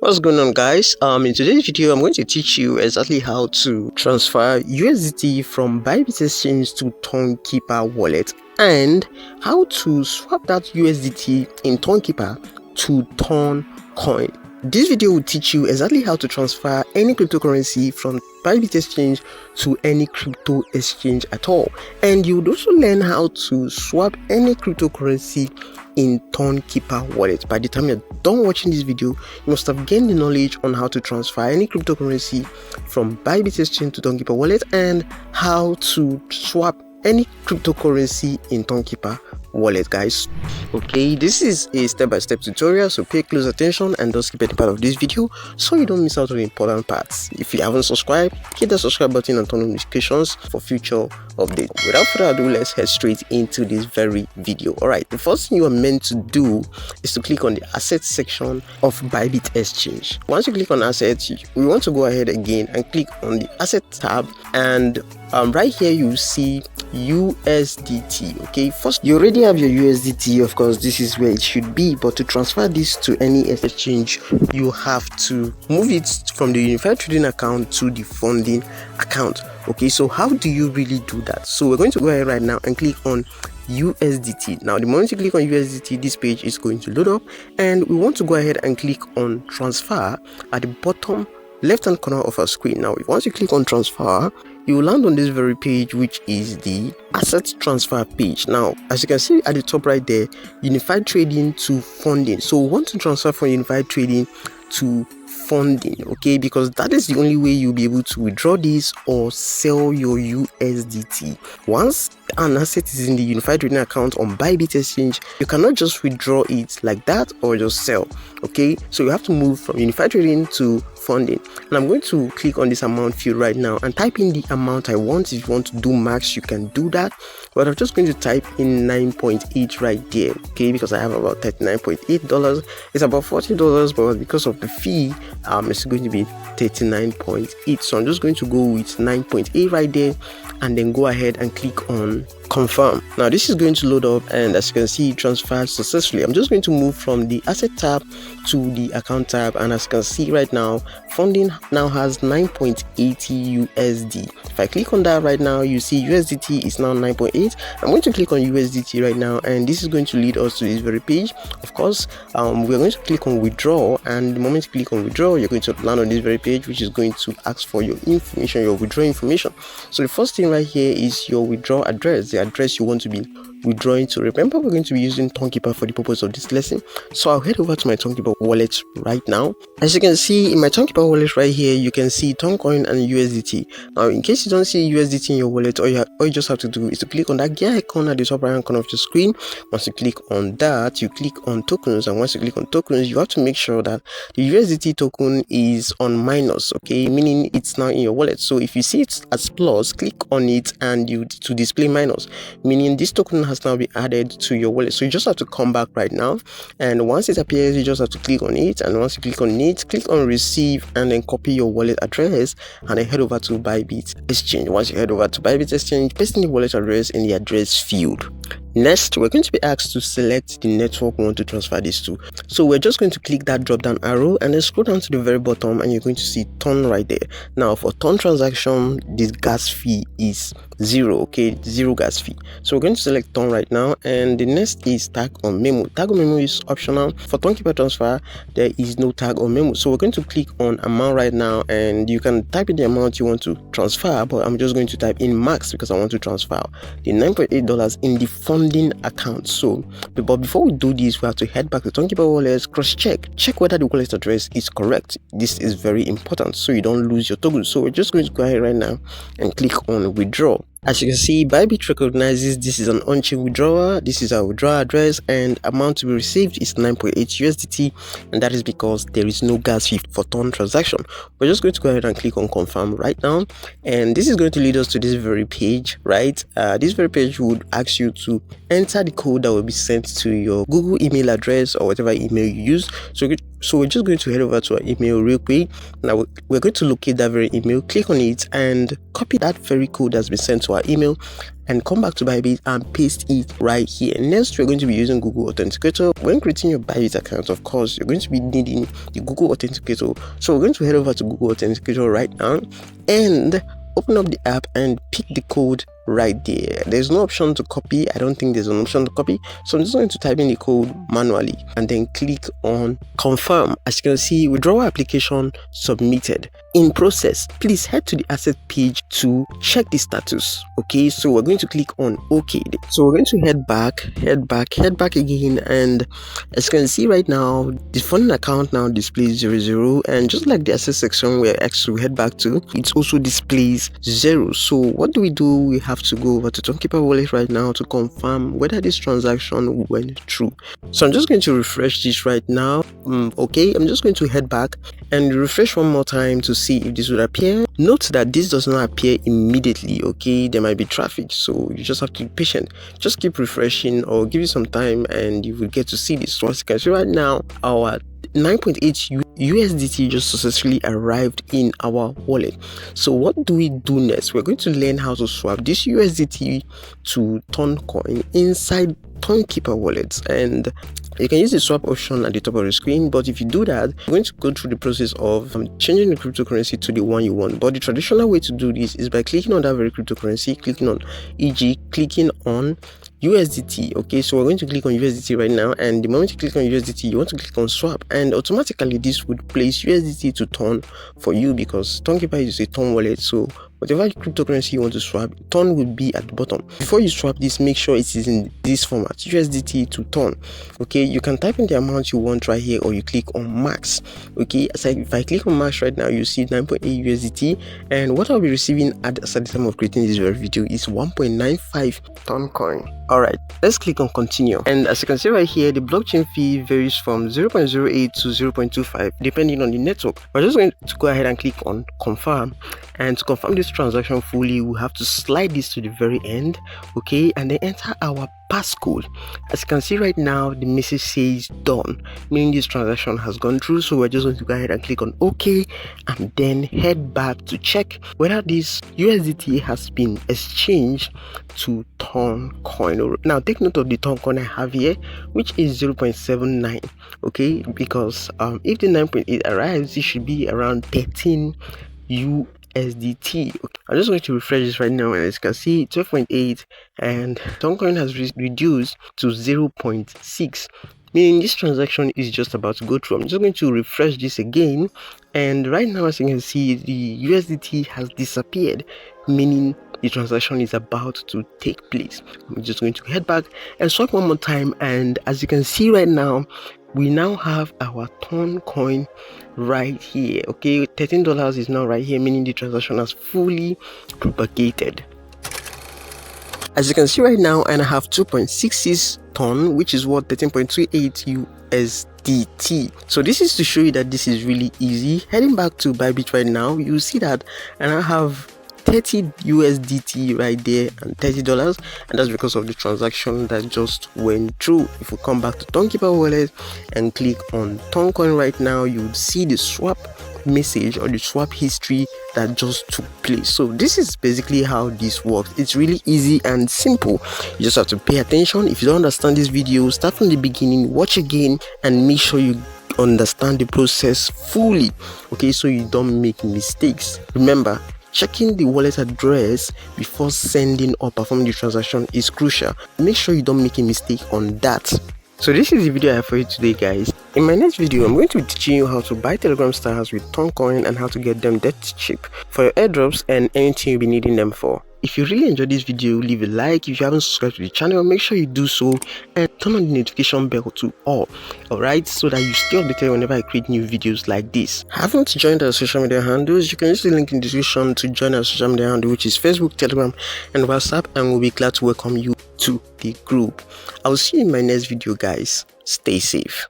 What's going on, guys? In today's video I'm going to teach you exactly how to transfer USDT from Bybit Exchange to Tonkeeper wallet and how to swap that USDT in Tonkeeper to Toncoin. This video will teach you exactly how to transfer any cryptocurrency from Bybit Exchange to any crypto exchange at all, and you would also learn how to swap any cryptocurrency in Tonkeeper wallet. By the time you're done watching this video, you must have gained the knowledge on how to transfer any cryptocurrency from Bybit Exchange to Tonkeeper wallet and how to swap any cryptocurrency in Tonkeeper wallet, guys. Okay, this is a step-by-step tutorial, so pay close attention and don't skip any part of this video so you don't miss out on the important parts. If you haven't subscribed, hit the subscribe button and turn on notifications for future updates. Without further ado, let's head straight into this very video. All right, the first thing you are meant to do is to click on the assets section of Bybit Exchange. Once you click on assets, we want to go ahead again and click on the asset tab, and right here you see USDT. Okay, first you already have your USDT, of course this is where it should be, but to transfer this to any exchange you have to move it from the unified trading account to the funding account. Okay, so how do you really do that? So we're going to go ahead right now and click on USDT. Now the moment you click on USDT, this page is going to load up, and we want to go ahead and click on transfer at the bottom left hand corner of our screen. Now once you click on transfer, you will land on this very page, which is the asset transfer page. Now as you can see at the top right there, unified trading to funding. So we want to transfer from unified trading to funding, okay, because that is the only way you'll be able to withdraw this or sell your USDT. Once an asset is in the unified trading account on Bybit Exchange, you cannot just withdraw it like that or just sell. Okay, so you have to move from unified trading to funding, and I'm going to click on this amount field right now and type in the amount I want. If you want to do max, you can do that, but I'm just going to type in 9.8 right there, okay, because I have about $39.8. It's about $40, but because of the fee, it's going to be 39.8. So I'm just going to go with 9.8 right there, and then go ahead and click on confirm. Now this is going to load up, and as you can see, it transferred successfully. I'm just going to move from the asset tab to the account tab, and as you can see right now, funding now has 9.80 USD. If I click on that right now, you see USDT is now 9.8. I'm going to click on USDT right now, and this is going to lead us to this very page. Of course, we're going to click on withdraw, and the moment you click on withdraw, you're going to land on this very page, which is going to ask for your information, your withdrawal information. So the first thing right here is your withdrawal address, the address you want to be withdrawing to. Remember, we're going to be using Tonkeeper for the purpose of this lesson, so I'll head over to my Tonkeeper wallet right now. As you can see in my Tonkeeper wallet right here, you can see Toncoin and USDT. Now in case you don't see USDT in your wallet, all you just have to do is to click on that gear icon at the top right hand corner of your screen. Once you click on that, you click on tokens, and once you click on tokens, you have to make sure that the USDT token is on minus, okay, meaning it's now in your wallet. So if you see it as plus, click on it and you to display minus, meaning this token has now been added to your wallet. So you just have to come back right now, and once it appears, you just have to click on it, and once you click on it, click on receive, and then copy your wallet address and then head over to Bybit Exchange. Once you head over to Bybit Exchange, paste in the wallet address in the address field. Next, we're going to be asked to select the network we want to transfer this to. So we're just going to click that drop down arrow and then scroll down to the very bottom, and you're going to see Ton right there. Now for Ton transaction, this gas fee is 0, okay, 0 gas fee. So we're going to select Ton right now, and the next is tag on memo. Tag on memo is optional. For Tonkeeper transfer, there is no tag on memo. So we're going to click on amount right now, and you can type in the amount you want to transfer, but I'm just going to type in max because I want to transfer the $9.8 in the funding account. So but before we do this, we have to head back to Tonkeeper wallet, cross check whether the wallet address is correct. This is very important so you don't lose your token. So we're just going to go ahead right now and click on withdraw. As you can see, Bybit recognizes this is an on-chain withdrawal. This is our withdrawal address, and amount to be received is 9.8 USDT, and that is because there is no gas fee for Ton transaction. We're just going to go ahead and click on confirm right now, and this is going to lead us to this very page, right? This very page would ask you to enter the code that will be sent to your Google email address or whatever email you use. So we're just going to head over to our email real quick. Now we're going to locate that very email, click on it, and copy that very code that's been sent to our email, and come back to Bybit and paste it right here. Next, we're going to be using Google Authenticator. When creating your Bybit account, of course, you're going to be needing the Google Authenticator. So we're going to head over to Google Authenticator right now and open up the app and pick the code right there. There's no option to copy. I don't think there's an option to copy, so I'm just going to type in the code manually and then click on confirm. As you can see, withdrawal application submitted in process. Please head to the asset page to check the status. Okay, so we're going to click on OK. So we're going to head back again, and as you can see right now, the funding account now displays 00, and just like the asset section we're asked to head back to, it also displays 0. So what do? We have to go over to Tonkeeper wallet right now to confirm whether this transaction went through. So I'm just going to refresh this right now. Okay, I'm just going to head back and refresh one more time to see if this would appear. Note that this does not appear immediately. Okay, there might be traffic, so you just have to be patient. Just keep refreshing or give it some time and you will get to see this. So as you can see right now, our 9.8 USDT just successfully arrived in our wallet. So what do we do next? We're going to learn how to swap this USDT to Toncoin inside Tonkeeper wallets, and you can use the swap option at the top of the screen. But if you do that, you're going to go through the process of changing the cryptocurrency to the one you want. But the traditional way to do this is by clicking on that very cryptocurrency, clicking on clicking on USDT. Okay, so we're going to click on USDT right now, and the moment you click on USDT, you want to click on swap, and automatically this would place USDT to Ton for you, because Tonkeeper is a Ton wallet. So whatever cryptocurrency you want to swap, Ton will be at the bottom. Before you swap this, make sure it is in this format, USDT to Ton. Okay, you can type in the amount you want right here, or you click on max. Okay, so if I click on max right now, you see 9.8 USDT, and what I'll be receiving at the time of creating this very video is 1.95 Toncoin. Alright, let's click on continue, and as you can see right here, the blockchain fee varies from 0.08 to 0.25 depending on the network. We're just going to go ahead and click on confirm, and to confirm this transaction fully, we have to slide this to the very end. Okay, and then enter our passcode. As you can see right now, the message says done, meaning this transaction has gone through. So we're just going to go ahead and click on OK, and then head back to check whether this USDT has been exchanged to Toncoin. Now take note of the Toncoin I have here, which is 0.79. okay, because if the 9.8 arrives, it should be around 13 USDT. Okay, I'm just going to refresh this right now, and as you can see, 12.8, and Toncoin has reduced to 0.6, meaning this transaction is just about to go through. I'm just going to refresh this again, and right now, as you can see, the USDT has disappeared, meaning the transaction is about to take place. I'm just going to head back and swap one more time, and as you can see right now, we now have our Toncoin right here. Okay, $13 is now right here, meaning the transaction has fully propagated. As you can see right now, and I have 2.66 Ton, which is worth 13.38 USDT. So this is to show you that this is really easy. Heading back to Bybit right now, you see that, and I have 30 USDT right there and $30, and that's because of the transaction that just went through. If we come back to Tonkeeper wallet and click on Toncoin right now, you would see the swap message or the swap history that just took place. So this is basically how this works. It's really easy and simple. You just have to pay attention. If you don't understand this video, start from the beginning, watch again, and make sure you understand the process fully, okay, so you don't make mistakes. Remember, checking the wallet address before sending or performing the transaction is crucial. Make sure you don't make a mistake on that. So this is the video I have for you today, guys. In my next video, I'm going to be teaching you how to buy Telegram stars with Toncoin and how to get them that cheap for your airdrops and anything you'll be needing them for. If you really enjoyed this video, leave a like. If you haven't subscribed to the channel, make sure you do so and turn on the notification bell to all. Alright, so that you stay updated whenever I create new videos like this. Haven't joined our social media handles? You can use the link in the description to join our social media handle, which is Facebook, Telegram, and WhatsApp, and we'll be glad to welcome you to the group. I'll see you in my next video, guys. Stay safe.